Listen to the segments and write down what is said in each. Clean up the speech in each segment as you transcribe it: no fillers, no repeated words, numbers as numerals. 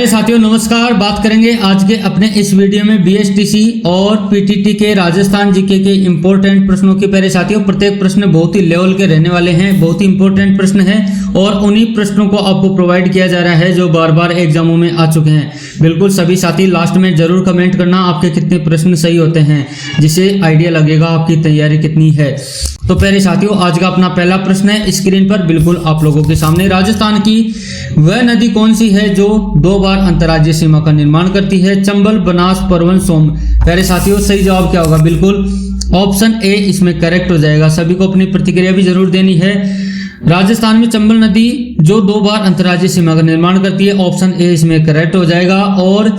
प्यारे साथियों नमस्कार। बात करेंगे आज के अपने इस वीडियो में बीएसटीसी और पीटीटी के राजस्थान जीके के इंपॉर्टेंट प्रश्नों की। प्यारे साथियों प्रत्येक प्रश्न बहुत ही लेवल के रहने वाले हैं, बहुत ही इंपॉर्टेंट प्रश्न हैं और उन्हीं प्रश्नों को आपको प्रोवाइड किया जा रहा है जो बार बार एग्जामों में आ चुके हैं। बिल्कुल सभी साथी लास्ट में जरूर कमेंट करना आपके कितने प्रश्न सही होते हैं, जिससे आइडिया लगेगा आपकी तैयारी कितनी है। तो प्यारे साथियों आज का अपना पहला प्रश्न है स्क्रीन पर बिल्कुल आप लोगों के सामने। राजस्थान की वह नदी कौन सी है जो 2 बार अंतर्राज्यीय सीमा का निर्माण करती है? चंबल, बनास, परवन, सोम। प्यारे साथियों सही जवाब क्या होगा? बिल्कुल ऑप्शन ए इसमें करेक्ट हो जाएगा। सभी को अपनी प्रतिक्रिया भी जरूर देनी है। राजस्थान में चंबल नदी जो 2 बार अंतर्राज्यीय सीमा का निर्माण करती है, ऑप्शन ए इसमें करेक्ट हो जाएगा। और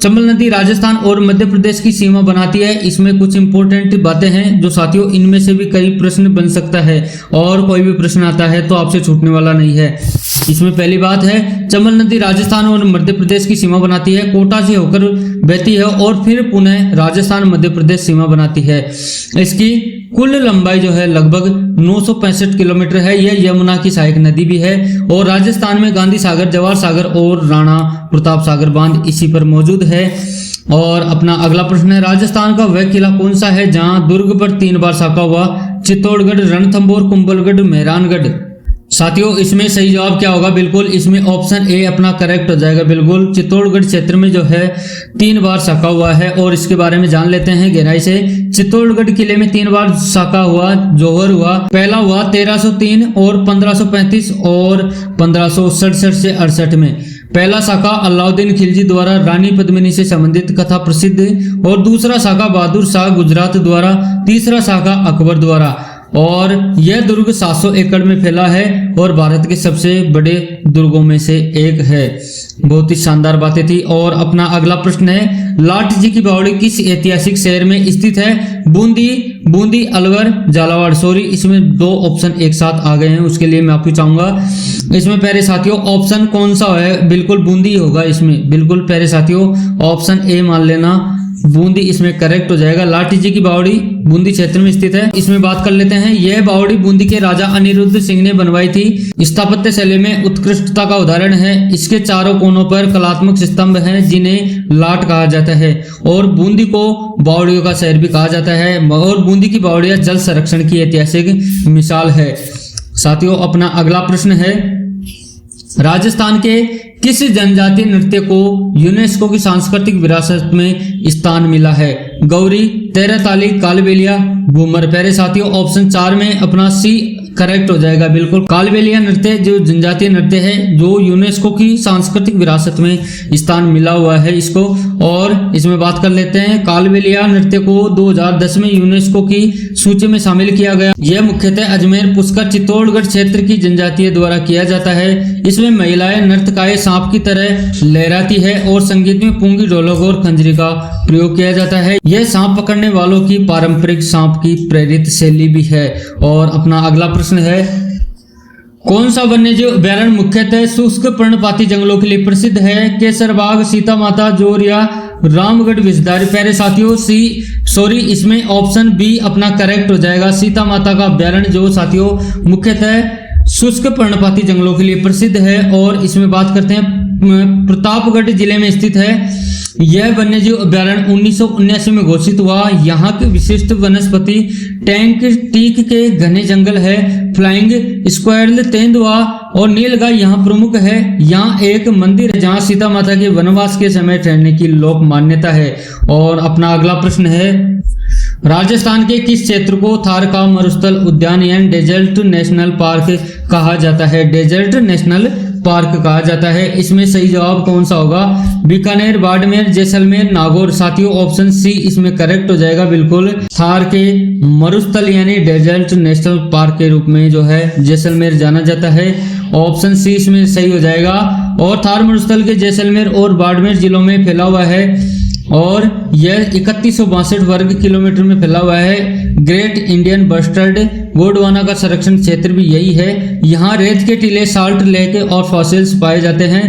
चंबल नदी राजस्थान और मध्य प्रदेश की सीमा बनाती है। इसमें कुछ इंपॉर्टेंट बातें हैं जो साथियों इनमें से भी कई प्रश्न बन सकता है और कोई भी प्रश्न आता है तो आपसे छूटने वाला नहीं है। इसमें पहली बात है चंबल नदी राजस्थान और मध्य प्रदेश की सीमा बनाती है, कोटा से होकर बहती है और फिर पुनः राजस्थान मध्य प्रदेश सीमा बनाती है। इसकी कुल लंबाई जो है लगभग 965 किलोमीटर है। यह यमुना की सहायक नदी भी है और राजस्थान में गांधी सागर, जवाहर सागर और राणा प्रताप सागर बांध इसी पर मौजूद है। और अपना अगला प्रश्न है राजस्थान का वह किला कौन सा है जहां दुर्ग पर 3 बार साका हुआ? चित्तौड़गढ़, रणथंभौर, कुंभलगढ़, मेहरानगढ़। साथियों इसमें सही जवाब क्या होगा? बिल्कुल इसमें ऑप्शन ए अपना करेक्ट हो जाएगा। बिल्कुल चित्तौड़गढ़ क्षेत्र में जो है 3 बार साका हुआ है और इसके बारे में जान लेते हैं गहराई से। चित्तौड़गढ़ किले में 3 बार साका हुआ, जोहर हुआ। पहला हुआ 1303 और 1535 और 1567 से 68 में। पहला साका अलाउद्दीन खिलजी द्वारा रानी पद्मिनी से संबंधित कथा प्रसिद्ध और दूसरा साका बहादुर शाह गुजरात द्वारा, तीसरा साका अकबर द्वारा। और यह दुर्ग 700 एकड़ में फैला है और भारत के सबसे बड़े दुर्गों में से एक है। बहुत ही शानदार बातें थी। और अपना अगला प्रश्न है लाट जी की बावड़ी किस ऐतिहासिक शहर में स्थित है? बूंदी, अलवर, झालावाड़। सॉरी इसमें 2 ऑप्शन एक साथ आ गए हैं, उसके लिए मैं आपको चाहूंगा इसमें प्यारे साथियों ऑप्शन कौन सा है? बिल्कुल बूंदी होगा इसमें। बिल्कुल प्यारे साथियों ऑप्शन ए मान लेना, बूंदी इसमें करेक्ट हो जाएगा। लाठी जी की बावड़ी बूंदी क्षेत्र में स्थित है। इसमें बात कर लेते हैं। यह बावड़ी बूंदी के राजा अनिरुद्ध सिंह ने बनवाई थी। स्थापत्य शैली में उत्कृष्टता का उदाहरण है। इसके चारों कोनों पर कलात्मक स्तंभ हैं जिन्हें लाट कहा जाता है और बूंदी को बावड़ियों का शहर भी कहा जाता है। और बूंदी की बावड़ियां जल संरक्षण की ऐतिहासिक मिसाल है। साथियों अपना अगला प्रश्न है राजस्थान के किस जनजातीय नृत्य को यूनेस्को की सांस्कृतिक विरासत में स्थान मिला है? गौरी, तेरहताली, कालबेलिया, घूमर। प्यारे साथियों ऑप्शन 4 में अपना सी करेक्ट हो जाएगा। बिल्कुल कालबेलिया नृत्य जो जनजातीय नृत्य है जो यूनेस्को की सांस्कृतिक विरासत में स्थान मिला हुआ है इसको। और इसमें बात कर लेते हैं कालबेलिया नृत्य को 2010 में यूनेस्को की सूची में शामिल किया गया। यह मुख्यतः अजमेर, पुष्कर, चित्तौड़गढ़ क्षेत्र की जनजातीय द्वारा किया जाता है। इसमें महिलाएं नर्तकाएं सांप की तरह लहराती है और संगीत में पुंगी, ढोलक और खंजरी का प्रयोग किया जाता है। यह सांप पकड़ने वालों की पारंपरिक सांप की प्रेरित शैली भी है। और अपना अगला प्रश्न है कौन सा वन्यजीव अभयारण्य मुख्यतः शुष्क पर्णपाती जंगलों के लिए प्रसिद्ध है? केसरबाग, सीता माता, जोरिया, रामगढ़ विषधारी। प्यारे साथियों इसमें ऑप्शन बी अपना करेक्ट हो जाएगा। सीता माता का अभयारण्य जो साथियों मुख्यतः शुष्क पर्णपाती जंगलों के लिए प्रसिद्ध है। और इसमें बात करते हैं प्रतापगढ़ जिले में स्थित है। यह वन्यजीव अभयारण्य 1979 में घोषित हुआ। यहाँ के विशिष्ट वनस्पति टैंक टीक के घने जंगल है। फ्लाइंग स्क्वायरल, तेंदुआ और नीलगाय यहाँ प्रमुख है। यहाँ एक मंदिर है जहाँ सीता माता के वनवास के समय ठहरने की लोक मान्यता है। और अपना अगला प्रश्न है राजस्थान के किस क्षेत्र को थार का मरुस्थल उद्यान यानी डेजर्ट नेशनल पार्क कहा जाता है? डेजर्ट नेशनल पार्क कहा जाता है। इसमें सही जवाब कौन सा होगा? बीकानेर, बाड़मेर, जैसलमेर, नागौर। साथियों ऑप्शन सी इसमें करेक्ट हो जाएगा। बिल्कुल थार के मरुस्थल यानी डेजर्ट नेशनल पार्क के रूप में जो है जैसलमेर जाना जाता है। ऑप्शन सी इसमें सही हो जाएगा। और थार मरुस्थल के जैसलमेर और बाड़मेर जिलों में फैला हुआ है और यह 3162 वर्ग किलोमीटर में फैला हुआ है। ग्रेट इंडियन बस्टर्ड गोंडवाना का संरक्षण क्षेत्र भी यही है। यहाँ रेत के टीले, साल्ट लेक और फॉसिल्स पाए जाते हैं।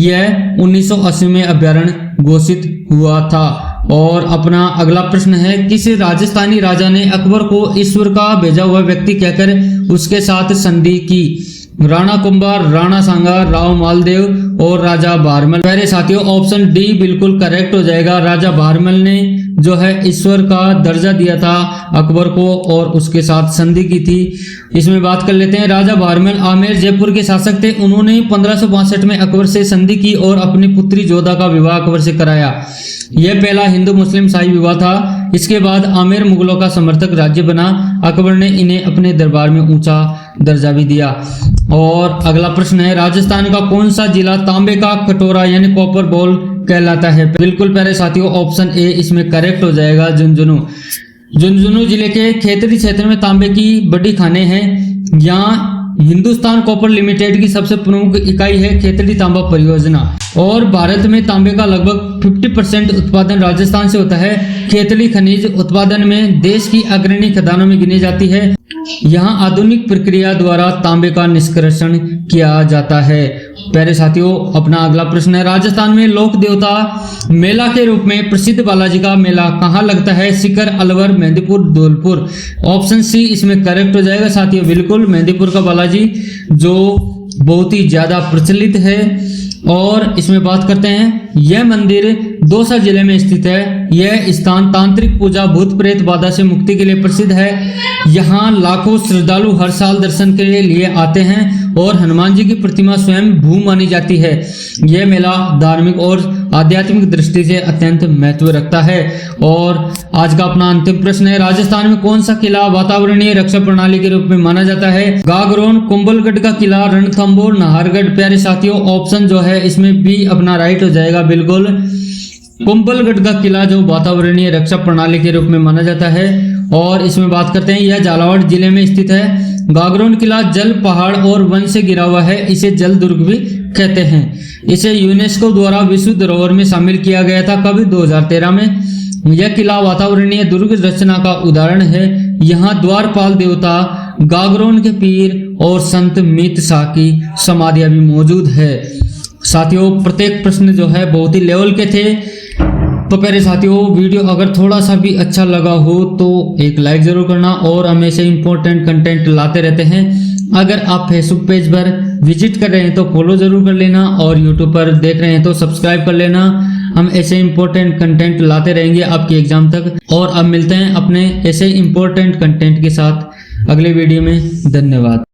यह 1980 में अभयारण्य घोषित हुआ था। और अपना अगला प्रश्न है किस राजस्थानी राजा ने अकबर को ईश्वर का भेजा हुआ व्यक्ति कहकर उसके साथ संधि की? राणा कुंभा, राणा सांगा, राव मालदेव और राजा भारमल। प्यारे साथियों ऑप्शन डी बिल्कुल करेक्ट हो जाएगा। राजा भारमल ने जो है ईश्वर का दर्जा दिया था अकबर को और उसके साथ संधि की थी। इसमें बात कर लेते हैं। राजा भारमल आमेर जयपुर के शासक थे। उन्होंने 1562 में अकबर से संधि की और अपनी पुत्री जोधा का विवाह अकबर से कराया। यह पहला हिंदू मुस्लिम शाही विवाह था। इसके बाद आमेर मुगलों का समर्थक राज्य बना। अकबर ने इन्हें अपने दरबार में ऊंचा दर्जा भी दिया। और अगला प्रश्न है, राजस्थान का कौन सा जिला तांबे का कटोरा यानी कॉपर बॉल कहलाता है? बिल्कुल प्यारे साथियों ऑप्शन ए इसमें करेक्ट हो जाएगा, झुंझुनू। झुंझुनू जिले के खेतड़ी क्षेत्र में तांबे की बड़ी खानें हैं। यहाँ हिंदुस्तान कॉपर लिमिटेड की सबसे प्रमुख इकाई है खेतड़ी तांबा परियोजना। और भारत में तांबे का लगभग 50% उत्पादन राजस्थान से होता है। खेतड़ी खनिज उत्पादन में देश की अग्रणी खदानों में गिनी जाती है। यहाँ आधुनिक प्रक्रिया द्वारा तांबे का निष्कर्षण किया जाता है। प्यारे साथियों अपना अगला प्रश्न है, राजस्थान में लोक देवता मेला के रूप में प्रसिद्ध बालाजी का मेला कहाँ लगता है? सीकर, अलवर, मेहंदीपुर, धौलपुर। ऑप्शन सी इसमें करेक्ट हो जाएगा साथियों। बिल्कुल मेहंदीपुर का बालाजी जो बहुत ही ज्यादा प्रचलित है। और इसमें बात करते हैं, यह मंदिर दौसा जिले में स्थित है। यह स्थान तांत्रिक पूजा, भूत प्रेत बाधा से मुक्ति के लिए प्रसिद्ध है। यहाँ लाखों श्रद्धालु हर साल दर्शन के लिए आते हैं और हनुमान जी की प्रतिमा स्वयं भू मानी जाती है। यह मेला धार्मिक और आध्यात्मिक दृष्टि से अत्यंत महत्व रखता है। और आज का अपना अंतिम प्रश्न है, राजस्थान में कौन सा किला वातावरणीय रक्षा प्रणाली के रूप में माना जाता है? गागरोन, कुंभलगढ़ का किला, रणथंभौर, नाहरगढ़। प्यारे साथियों ऑप्शन जो है इसमें बी अपना राइट हो जाएगा। बिल्कुल कुंभलगढ़ का किला जो वातावरणीय रक्षा प्रणाली के रूप में माना जाता है। और इसमें बात करते हैं, यह झालावाड़ जिले में स्थित है। गागरोन किला जल, पहाड़ और वन से घिरा हुआ है। इसे जल दुर्ग भी कहते हैं। इसे यूनेस्को द्वारा विश्व धरोहर में शामिल किया गया था कभी 2013 में। यह किला वातावरणीय दुर्ग रचना का उदाहरण है। यहाँ द्वारपाल देवता, गागरोन के पीर और संत मीत शाह की समाधियां भी मौजूद है। साथियों प्रत्येक प्रश्न जो है बहुत ही लेवल के थे। तो प्यारे साथियों वीडियो अगर थोड़ा सा भी अच्छा लगा हो तो एक लाइक जरूर करना। और हम ऐसे इंपॉर्टेंट कंटेंट लाते रहते हैं। अगर आप फेसबुक पेज पर विजिट कर रहे हैं तो फॉलो जरूर कर लेना और यूट्यूब पर देख रहे हैं तो सब्सक्राइब कर लेना। हम ऐसे इंपॉर्टेंट कंटेंट लाते रहेंगे आपकी एग्जाम तक। और अब मिलते हैं अपने ऐसे इंपॉर्टेंट कंटेंट के साथ अगले वीडियो में। धन्यवाद।